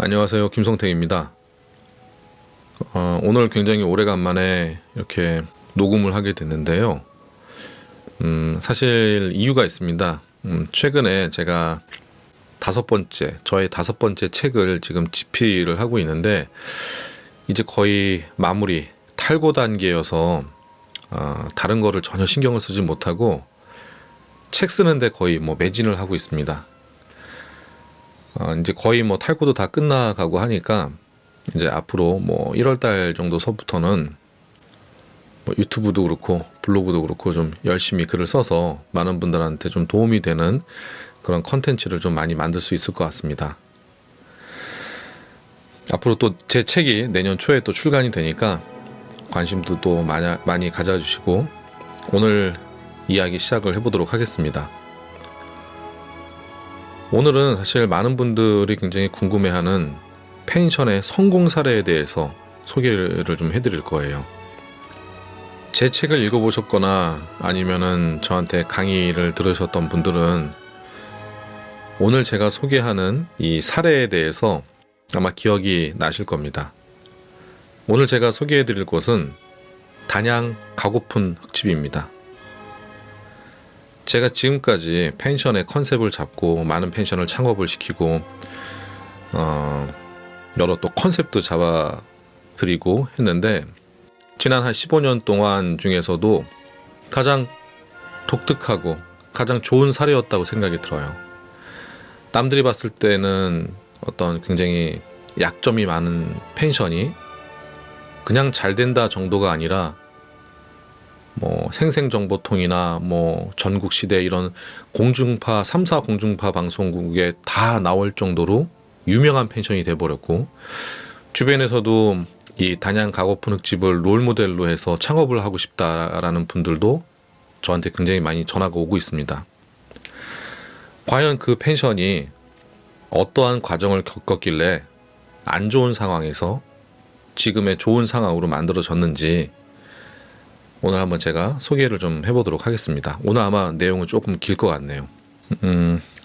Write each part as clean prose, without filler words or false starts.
안녕하세요. 김성택입니다. 오늘 굉장히 오래간만에 이렇게 녹음을 하게 됐는데요. 사실 이유가 있습니다. 최근에 제가 저의 다섯 번째 책을 지금 집필을 하고 있는데, 이제 거의 마무리, 탈고 단계여서 다른 거를 전혀 신경을 쓰지 못하고 책 쓰는데 거의 매진을 하고 있습니다. 이제 거의 탈고도 다 끝나가고 하니까 이제 앞으로 1월 달 정도서부터는 유튜브도 그렇고 블로그도 그렇고 좀 열심히 글을 써서 많은 분들한테 좀 도움이 되는 그런 컨텐츠를 좀 많이 만들 수 있을 것 같습니다. 앞으로 또 제 책이 내년 초에 또 출간이 되니까 관심도 또 많이 가져주시고, 오늘 이야기 시작을 해보도록 하겠습니다. 오늘은 사실 많은 분들이 굉장히 궁금해하는 펜션의 성공 사례에 대해서 소개를 좀 해드릴 거예요. 제 책을 읽어보셨거나 아니면은 저한테 강의를 들으셨던 분들은 오늘 제가 소개하는 이 사례에 대해서 아마 기억이 나실 겁니다. 오늘 제가 소개해드릴 곳은 단양 가고픈 흙집입니다. 제가 지금까지 펜션의 컨셉을 잡고 많은 펜션을 창업을 시키고 여러 또 컨셉도 잡아드리고 했는데, 지난 한 15년 동안 중에서도 가장 독특하고 가장 좋은 사례였다고 생각이 들어요. 남들이 봤을 때는 어떤 굉장히 약점이 많은 펜션이 그냥 잘 된다 정도가 아니라 생생정보통이나 전국시대 이런 공중파 3사 공중파 방송국에 다 나올 정도로 유명한 펜션이 돼버렸고, 주변에서도 이 단양 가고픈 흙집을 롤모델로 해서 창업을 하고 싶다라는 분들도 저한테 굉장히 많이 전화가 오고 있습니다. 과연 그 펜션이 어떠한 과정을 겪었길래 안 좋은 상황에서 지금의 좋은 상황으로 만들어졌는지 오늘 한번 제가 소개를 좀 해보도록 하겠습니다. 오늘 아마 내용은 조금 길 것 같네요.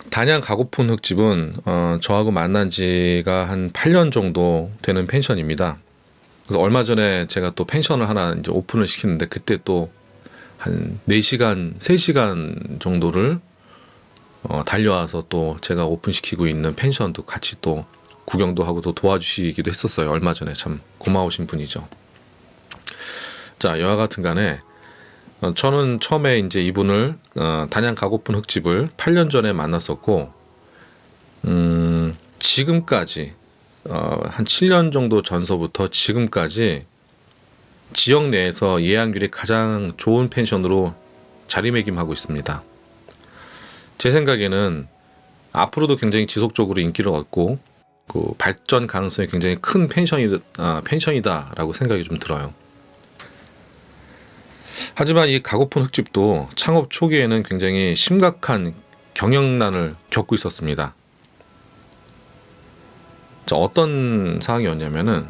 단양 가고픈 흙집은 저하고 만난 지가 한 8년 정도 되는 펜션입니다. 그래서 얼마 전에 제가 또 펜션을 하나 이제 오픈을 시켰는데, 그때 또 한 4시간, 3시간 정도를 달려와서 또 제가 오픈시키고 있는 펜션도 같이 또 구경도 하고 또 도와주시기도 했었어요. 얼마 전에 참 고마우신 분이죠. 자, 여하 같은 간에 저는 처음에 이제 이분을 단양 가고픈 흙집을 8년 전에 만났었고, 지금까지 한 7년 정도 전서부터 지금까지 지역 내에서 예약률이 가장 좋은 펜션으로 자리매김하고 있습니다. 제 생각에는 앞으로도 굉장히 지속적으로 인기를 얻고 그 발전 가능성이 굉장히 큰 펜션이다라고 생각이 좀 들어요. 하지만 이 가고픈 흙집도 창업 초기에는 굉장히 심각한 경영난을 겪고 있었습니다. 어떤 상황이었냐면은,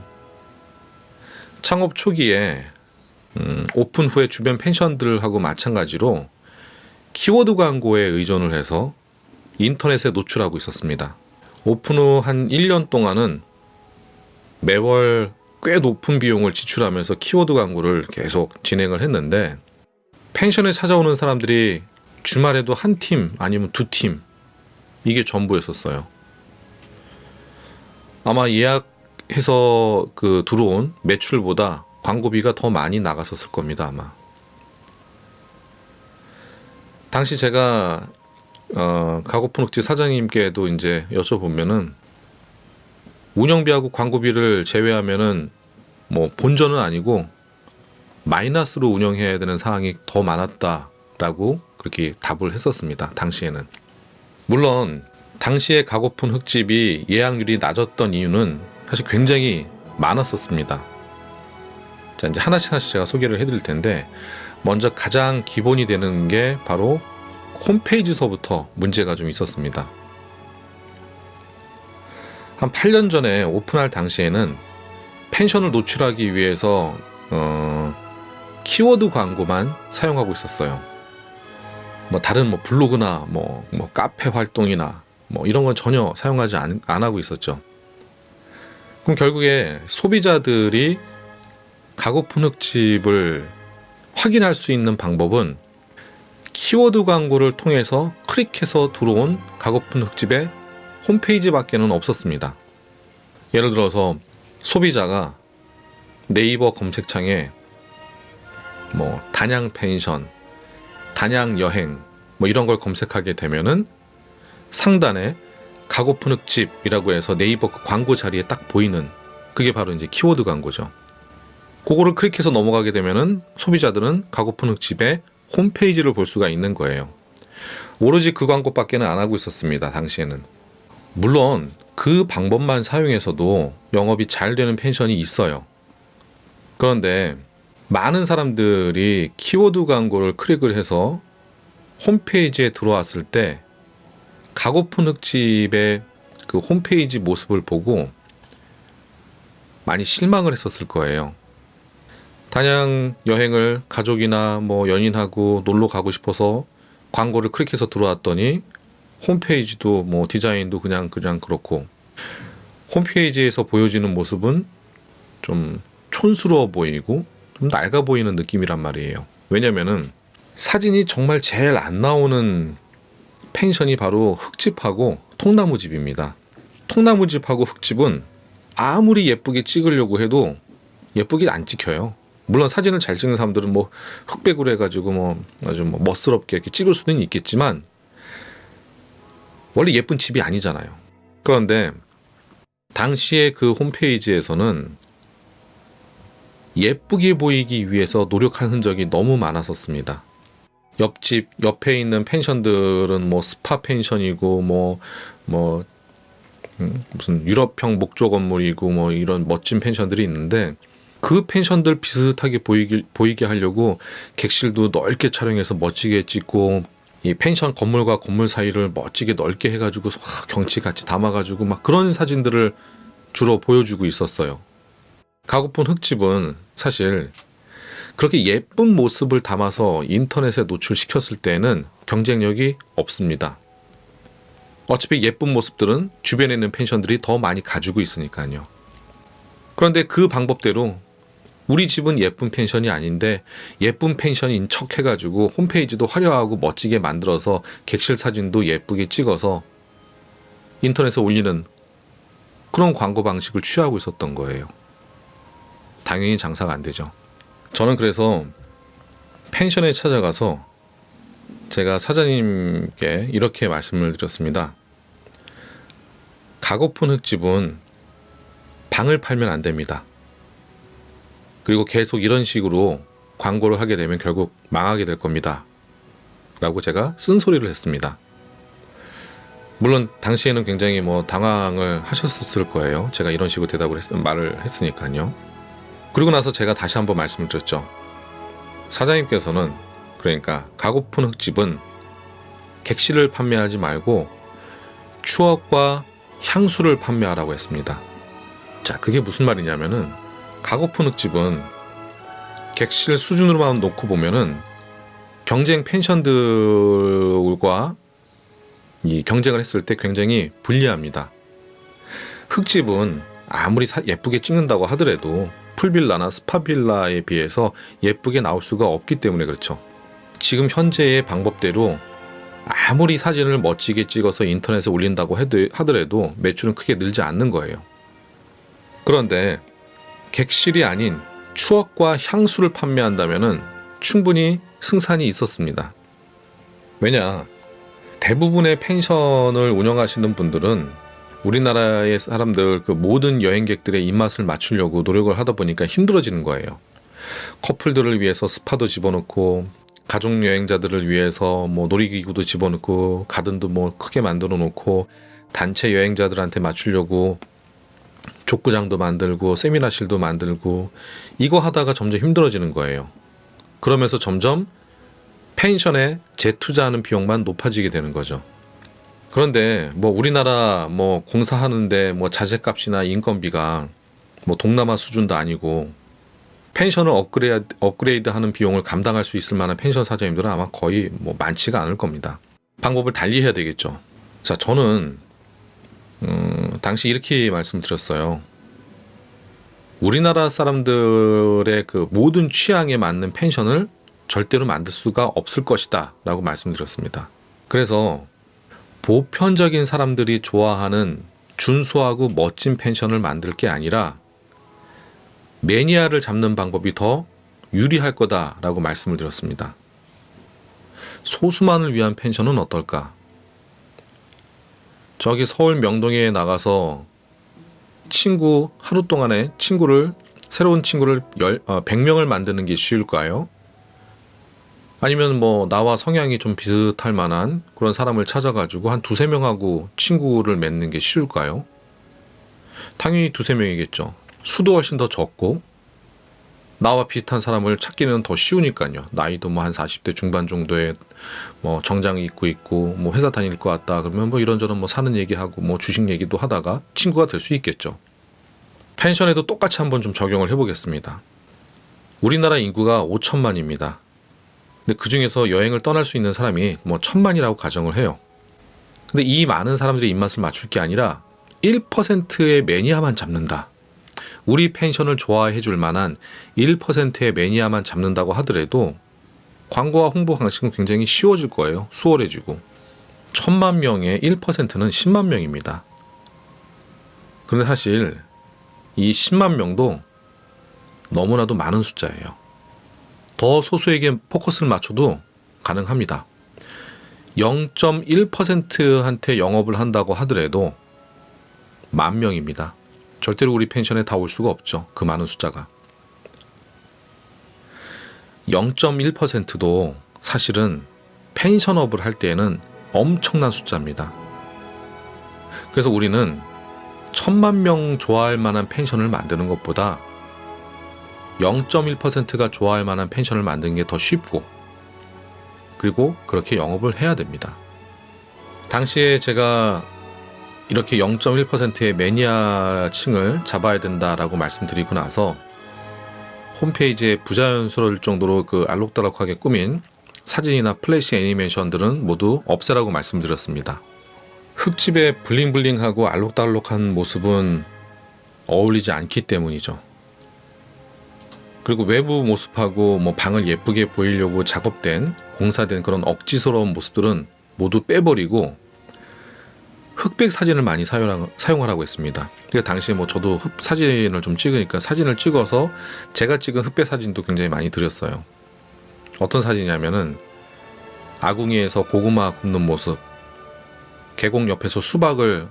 창업 초기에 오픈 후에 주변 펜션들하고 마찬가지로 키워드 광고에 의존을 해서 인터넷에 노출하고 있었습니다. 오픈 후 한 1년 동안은 매월 꽤 높은 비용을 지출하면서 키워드 광고를 계속 진행을 했는데, 펜션에 찾아오는 사람들이 주말에도 한 팀 아니면 두 팀, 이게 전부였었어요. 아마 예약해서 들어온 매출보다 광고비가 더 많이 나갔었을 겁니다, 아마. 당시 제가 가고픈 흙집 사장님께도 이제 여쭤보면은, 운영비하고 광고비를 제외하면은 본전은 아니고 마이너스로 운영해야 되는 상황이 더 많았다라고 그렇게 답을 했었습니다, 당시에는. 물론 당시에 가고픈 흙집이 예약률이 낮았던 이유는 사실 굉장히 많았었습니다. 자, 이제 하나씩 제가 소개를 해드릴 텐데, 먼저 가장 기본이 되는 게 바로 홈페이지서부터 문제가 좀 있었습니다. 한 8년 전에 오픈할 당시에는 펜션을 노출하기 위해서 키워드 광고만 사용하고 있었어요. 다른 블로그나 카페 활동이나 이런 건 전혀 사용하지 안 하고 있었죠. 그럼 결국에 소비자들이 가고픈 흙집을 확인할 수 있는 방법은 키워드 광고를 통해서 클릭해서 들어온 가고픈 흙집의 홈페이지밖에는 없었습니다. 예를 들어서 소비자가 네이버 검색창에 뭐 단양 펜션, 단양 여행 뭐 이런 걸 검색하게 되면은 상단에 가고픈 흙집이라고 해서 네이버 그 광고 자리에 딱 보이는 그게 바로 이제 키워드 광고죠. 그거를 클릭해서 넘어가게 되면은 소비자들은 가고픈 흙집의 홈페이지를 볼 수가 있는 거예요. 오로지 그 광고밖에는 안 하고 있었습니다. 당시에는. 물론 그 방법만 사용해서도 영업이 잘 되는 펜션이 있어요. 그런데 많은 사람들이 키워드 광고를 클릭을 해서 홈페이지에 들어왔을 때 가고픈 흙집의 그 홈페이지 모습을 보고 많이 실망을 했었을 거예요. 단양 여행을 가족이나 뭐 연인하고 놀러 가고 싶어서 광고를 클릭해서 들어왔더니 홈페이지도 뭐 디자인도 그냥 그렇고 홈페이지에서 보여지는 모습은 좀 촌스러워 보이고 좀 낡아 보이는 느낌이란 말이에요. 왜냐면은 사진이 정말 제일 안 나오는 펜션이 바로 흙집하고 통나무집입니다. 통나무집하고 흙집은 아무리 예쁘게 찍으려고 해도 예쁘게 안 찍혀요. 물론 사진을 잘 찍는 사람들은 뭐 흑백으로 해가지고 뭐 아주 뭐 멋스럽게 이렇게 찍을 수는 있겠지만 원래 예쁜 집이 아니잖아요. 그런데 당시에 그 홈페이지에서는 예쁘게 보이기 위해서 노력한 흔적이 너무 많았었습니다. 옆집 옆에 있는 펜션들은 뭐 스파 펜션이고 무슨 유럽형 목조 건물이고 뭐 이런 멋진 펜션들이 있는데 그 펜션들 비슷하게 보이게 하려고 객실도 넓게 촬영해서 멋지게 찍고 이 펜션 건물과 건물 사이를 멋지게 넓게 해가지고 경치 같이 담아가지고 막 그런 사진들을 주로 보여주고 있었어요. 가고픈 흙집은 사실 그렇게 예쁜 모습을 담아서 인터넷에 노출시켰을 때는 경쟁력이 없습니다. 어차피 예쁜 모습들은 주변에 있는 펜션들이 더 많이 가지고 있으니까요. 그런데 그 방법대로 우리 집은 예쁜 펜션이 아닌데 예쁜 펜션인 척 해가지고 홈페이지도 화려하고 멋지게 만들어서 객실 사진도 예쁘게 찍어서 인터넷에 올리는 그런 광고 방식을 취하고 있었던 거예요. 당연히 장사가 안 되죠. 저는 그래서 펜션에 찾아가서 제가 사장님께 이렇게 말씀을 드렸습니다. 가고픈 흙집은 방을 팔면 안 됩니다. 그리고 계속 이런 식으로 광고를 하게 되면 결국 망하게 될 겁니다. 라고 제가 쓴소리를 했습니다. 물론 당시에는 굉장히 당황을 하셨을 거예요. 제가 이런 식으로 말을 했으니까요. 그리고 나서 제가 다시 한번 말씀을 드렸죠. 사장님께서는 그러니까 가고픈 흙집은 객실을 판매하지 말고 추억과 향수를 판매하라고 했습니다. 자, 그게 무슨 말이냐면은 가고픈 흙집은 객실 수준으로만 놓고 보면은 경쟁 펜션들과 이 경쟁을 했을 때 굉장히 불리합니다. 흙집은 아무리 예쁘게 찍는다고 하더라도 풀빌라나 스파빌라에 비해서 예쁘게 나올 수가 없기 때문에 그렇죠. 지금 현재의 방법대로 아무리 사진을 멋지게 찍어서 인터넷에 올린다고 하더라도 매출은 크게 늘지 않는 거예요. 그런데 객실이 아닌 추억과 향수를 판매한다면은 충분히 승산이 있었습니다. 왜냐? 대부분의 펜션을 운영하시는 분들은 우리나라의 사람들 그 모든 여행객들의 입맛을 맞추려고 노력을 하다 보니까 힘들어지는 거예요. 커플들을 위해서 스파도 집어넣고 가족 여행자들을 위해서 놀이기구도 집어넣고 가든도 크게 만들어 놓고 단체 여행자들한테 맞추려고 족구장도 만들고 세미나실도 만들고 이거 하다가 점점 힘들어지는 거예요. 그러면서 점점 펜션에 재투자하는 비용만 높아지게 되는 거죠. 그런데 우리나라 공사하는데 자재값이나 인건비가 동남아 수준도 아니고 펜션을 업그레이드하는 비용을 감당할 수 있을 만한 펜션 사장님들은 아마 거의 많지가 않을 겁니다. 방법을 달리 해야 되겠죠. 자, 저는 당시 이렇게 말씀드렸어요. 우리나라 사람들의 그 모든 취향에 맞는 펜션을 절대로 만들 수가 없을 것이다 라고 말씀드렸습니다. 그래서 보편적인 사람들이 좋아하는 준수하고 멋진 펜션을 만들 게 아니라 매니아를 잡는 방법이 더 유리할 거다라고 말씀을 드렸습니다. 소수만을 위한 펜션은 어떨까? 저기 서울 명동에 나가서 친구 하루 동안에 새로운 친구를 100명을 만드는 게 쉬울까요? 아니면 뭐 나와 성향이 좀 비슷할 만한 그런 사람을 찾아가지고 한 두세 명하고 친구를 맺는 게 쉬울까요? 당연히 두세 명이겠죠. 수도 훨씬 더 적고 나와 비슷한 사람을 찾기는 더 쉬우니까요. 나이도 뭐 한 40대 중반 정도의 뭐 정장 입고 있고 뭐 회사 다닐 것 같다 그러면 뭐 이런저런 뭐 사는 얘기하고 뭐 주식 얘기도 하다가 친구가 될 수 있겠죠. 펜션에도 똑같이 한번 좀 적용을 해보겠습니다. 우리나라 인구가 5천만입니다. 근데 그 중에서 여행을 떠날 수 있는 사람이 뭐 1,000만이라고 가정을 해요. 근데 이 많은 사람들의 입맛을 맞출 게 아니라 1%의 매니아만 잡는다. 우리 펜션을 좋아해 줄 만한 1%의 매니아만 잡는다고 하더라도 광고와 홍보 방식은 굉장히 쉬워질 거예요. 수월해지고. 1,000만 명의 1%는 10만 명입니다. 그런데 사실 이 10만 명도 너무나도 많은 숫자예요. 더 소수에게 포커스를 맞춰도 가능합니다. 0.1%한테 영업을 한다고 하더라도 10,000명입니다. 절대로 우리 펜션에 다 올 수가 없죠. 그 많은 숫자가. 0.1%도 사실은 펜션업을 할 때에는 엄청난 숫자입니다. 그래서 우리는 1,000만 명 좋아할 만한 펜션을 만드는 것보다 0.1%가 좋아할 만한 펜션을 만드는 게 더 쉽고 그리고 그렇게 영업을 해야 됩니다. 당시에 제가 이렇게 0.1%의 매니아층을 잡아야 된다라고 말씀드리고 나서 홈페이지에 부자연스러울 정도로 그 알록달록하게 꾸민 사진이나 플래시 애니메이션들은 모두 없애라고 말씀드렸습니다. 흙집에 블링블링하고 알록달록한 모습은 어울리지 않기 때문이죠. 그리고 외부 모습하고 뭐 방을 예쁘게 보이려고 작업된 공사된 그런 억지스러운 모습들은 모두 빼버리고 흑백 사진을 많이 사용하라고 했습니다. 그 당시에 뭐 저도 사진을 좀 찍으니까 사진을 찍어서 제가 찍은 흑백 사진도 굉장히 많이 드렸어요. 어떤 사진이냐면은 아궁이에서 고구마 굽는 모습, 계곡 옆에서 수박을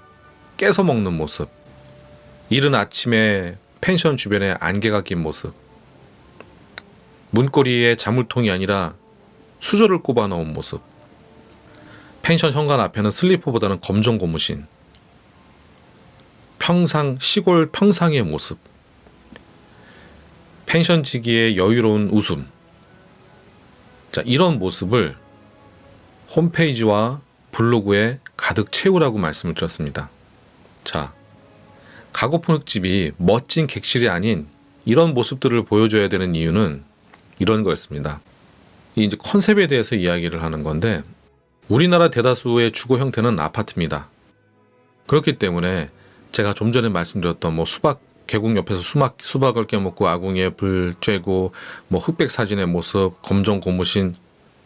깨서 먹는 모습, 이른 아침에 펜션 주변에 안개가 낀 모습, 문고리에 자물통이 아니라 수저를 꼽아 넣은 모습, 펜션 현관 앞에는 슬리퍼보다는 검정 고무신, 시골 평상의 모습, 펜션지기의 여유로운 웃음. 자, 이런 모습을 홈페이지와 블로그에 가득 채우라고 말씀을 드렸습니다. 자, 가고픈 흙집이 멋진 객실이 아닌 이런 모습들을 보여줘야 되는 이유는 이런 거였습니다. 이제 컨셉에 대해서 이야기를 하는 건데 우리나라 대다수의 주거 형태는 아파트입니다. 그렇기 때문에 제가 좀 전에 말씀드렸던 뭐 계곡 옆에서 수박을 깨먹고 아궁이에 불 쬐고 뭐 흑백 사진의 모습, 검정 고무신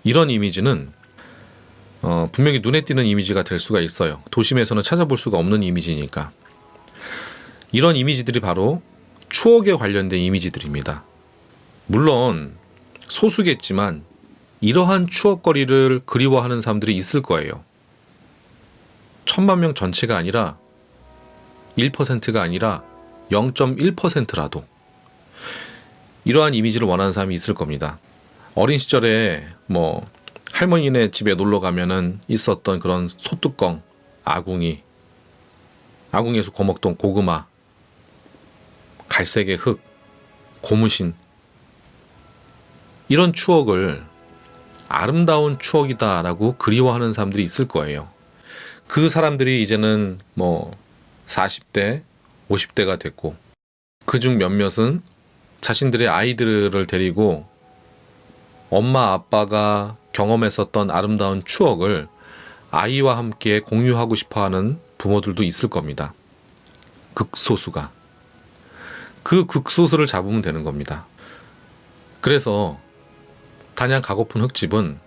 이런 이미지는 분명히 눈에 띄는 이미지가 될 수가 있어요. 도심에서는 찾아볼 수가 없는 이미지니까. 이런 이미지들이 바로 추억에 관련된 이미지들입니다. 물론 소수겠지만 이러한 추억거리를 그리워하는 사람들이 있을 거예요. 1,000만 명 전체가 아니라 1%가 아니라 0.1%라도 이러한 이미지를 원하는 사람이 있을 겁니다. 어린 시절에 뭐 할머니네 집에 놀러 가면은 있었던 그런 소뚜껑, 아궁이에서 구워먹던 고구마, 갈색의 흙, 고무신 이런 추억을 아름다운 추억이다라고 그리워하는 사람들이 있을 거예요. 그 사람들이 이제는 뭐 40대, 50대가 됐고 그중 몇몇은 자신들의 아이들을 데리고 엄마 아빠가 경험했었던 아름다운 추억을 아이와 함께 공유하고 싶어하는 부모들도 있을 겁니다. 극소수가. 그 극소수를 잡으면 되는 겁니다. 그래서 단양 가고픈 흙집은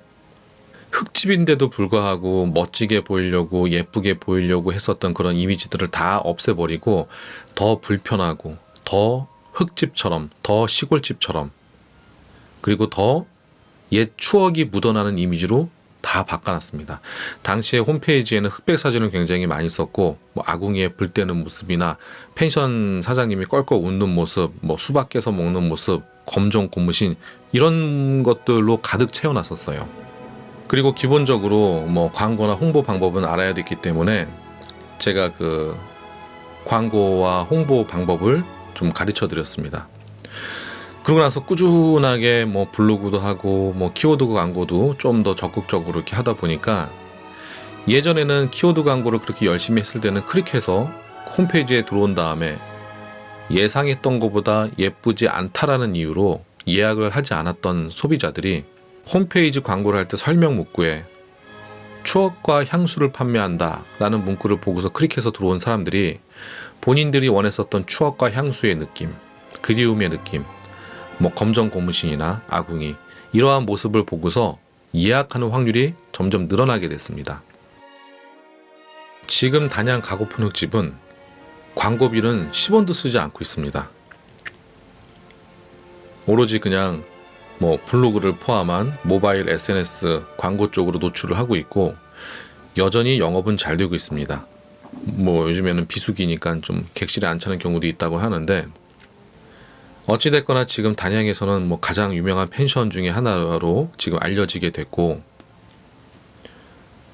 흙집인데도 불구하고 멋지게 보이려고 예쁘게 보이려고 했었던 그런 이미지들을 다 없애버리고 더 불편하고 더 흙집처럼 더 시골집처럼 그리고 더 옛 추억이 묻어나는 이미지로 다 바꿔놨습니다. 당시에 홈페이지에는 흑백 사진을 굉장히 많이 썼고 뭐 아궁이에 불 때는 모습이나 펜션 사장님이 껄껄 웃는 모습, 뭐 수박 깨서 먹는 모습, 검정 고무신 이런 것들로 가득 채워놨었어요. 그리고 기본적으로 뭐 광고나 홍보 방법은 알아야 됐기 때문에 제가 그 광고와 홍보 방법을 좀 가르쳐 드렸습니다. 그러고 나서 꾸준하게 뭐 블로그도 하고 뭐 키워드 광고도 좀 더 적극적으로 이렇게 하다 보니까 예전에는 키워드 광고를 그렇게 열심히 했을 때는 클릭해서 홈페이지에 들어온 다음에 예상했던 것보다 예쁘지 않다라는 이유로 예약을 하지 않았던 소비자들이 홈페이지 광고를 할 때 설명 문구에 추억과 향수를 판매한다 라는 문구를 보고서 클릭해서 들어온 사람들이 본인들이 원했었던 추억과 향수의 느낌, 그리움의 느낌, 뭐 검정 고무신이나 아궁이 이러한 모습을 보고서 예약하는 확률이 점점 늘어나게 됐습니다. 지금 단양 가고픈 흙집은 광고비는 10원도 쓰지 않고 있습니다. 오로지 그냥 뭐 블로그를 포함한 모바일 SNS 광고 쪽으로 노출을 하고 있고 여전히 영업은 잘 되고 있습니다. 뭐 요즘에는 비수기니까 좀 객실에 안 차는 경우도 있다고 하는데 어찌됐거나 지금 단양에서는 뭐 가장 유명한 펜션 중에 하나로 지금 알려지게 됐고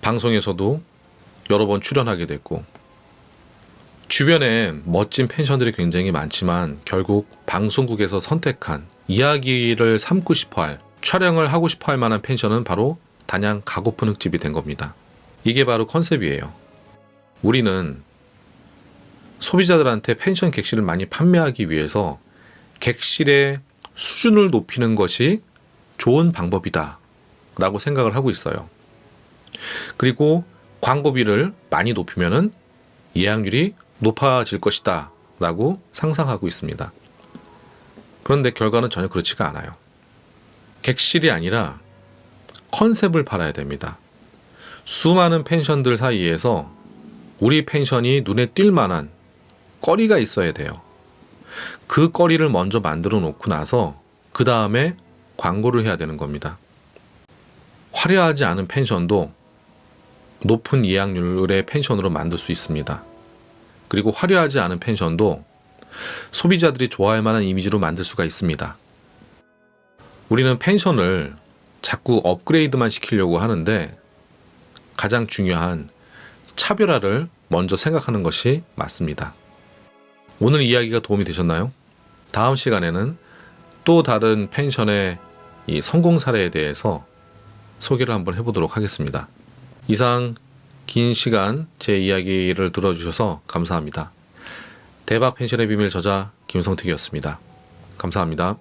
방송에서도 여러 번 출연하게 됐고 주변에 멋진 펜션들이 굉장히 많지만 결국 방송국에서 선택한 이야기를 삼고 싶어할 촬영을 하고 싶어할 만한 펜션은 바로 단양 가고픈 흙집이 된 겁니다. 이게 바로 컨셉이에요. 우리는 소비자들한테 펜션 객실을 많이 판매하기 위해서 객실의 수준을 높이는 것이 좋은 방법이다 라고 생각을 하고 있어요. 그리고 광고비를 많이 높이면은 예약률이 높아질 것이다 라고 상상하고 있습니다. 그런데 결과는 전혀 그렇지가 않아요. 객실이 아니라 컨셉을 팔아야 됩니다. 수많은 펜션들 사이에서 우리 펜션이 눈에 띌 만한 거리가 있어야 돼요. 그 거리를 먼저 만들어 놓고 나서 그 다음에 광고를 해야 되는 겁니다. 화려하지 않은 펜션도 높은 예약률의 펜션으로 만들 수 있습니다. 그리고 화려하지 않은 펜션도 소비자들이 좋아할 만한 이미지로 만들 수가 있습니다. 우리는 펜션을 자꾸 업그레이드만 시키려고 하는데 가장 중요한 차별화를 먼저 생각하는 것이 맞습니다. 오늘 이야기가 도움이 되셨나요? 다음 시간에는 또 다른 펜션의 이 성공 사례에 대해서 소개를 한번 해보도록 하겠습니다. 이상 긴 시간 제 이야기를 들어주셔서 감사합니다. 대박 펜션의 비밀 저자 김성택이었습니다. 감사합니다.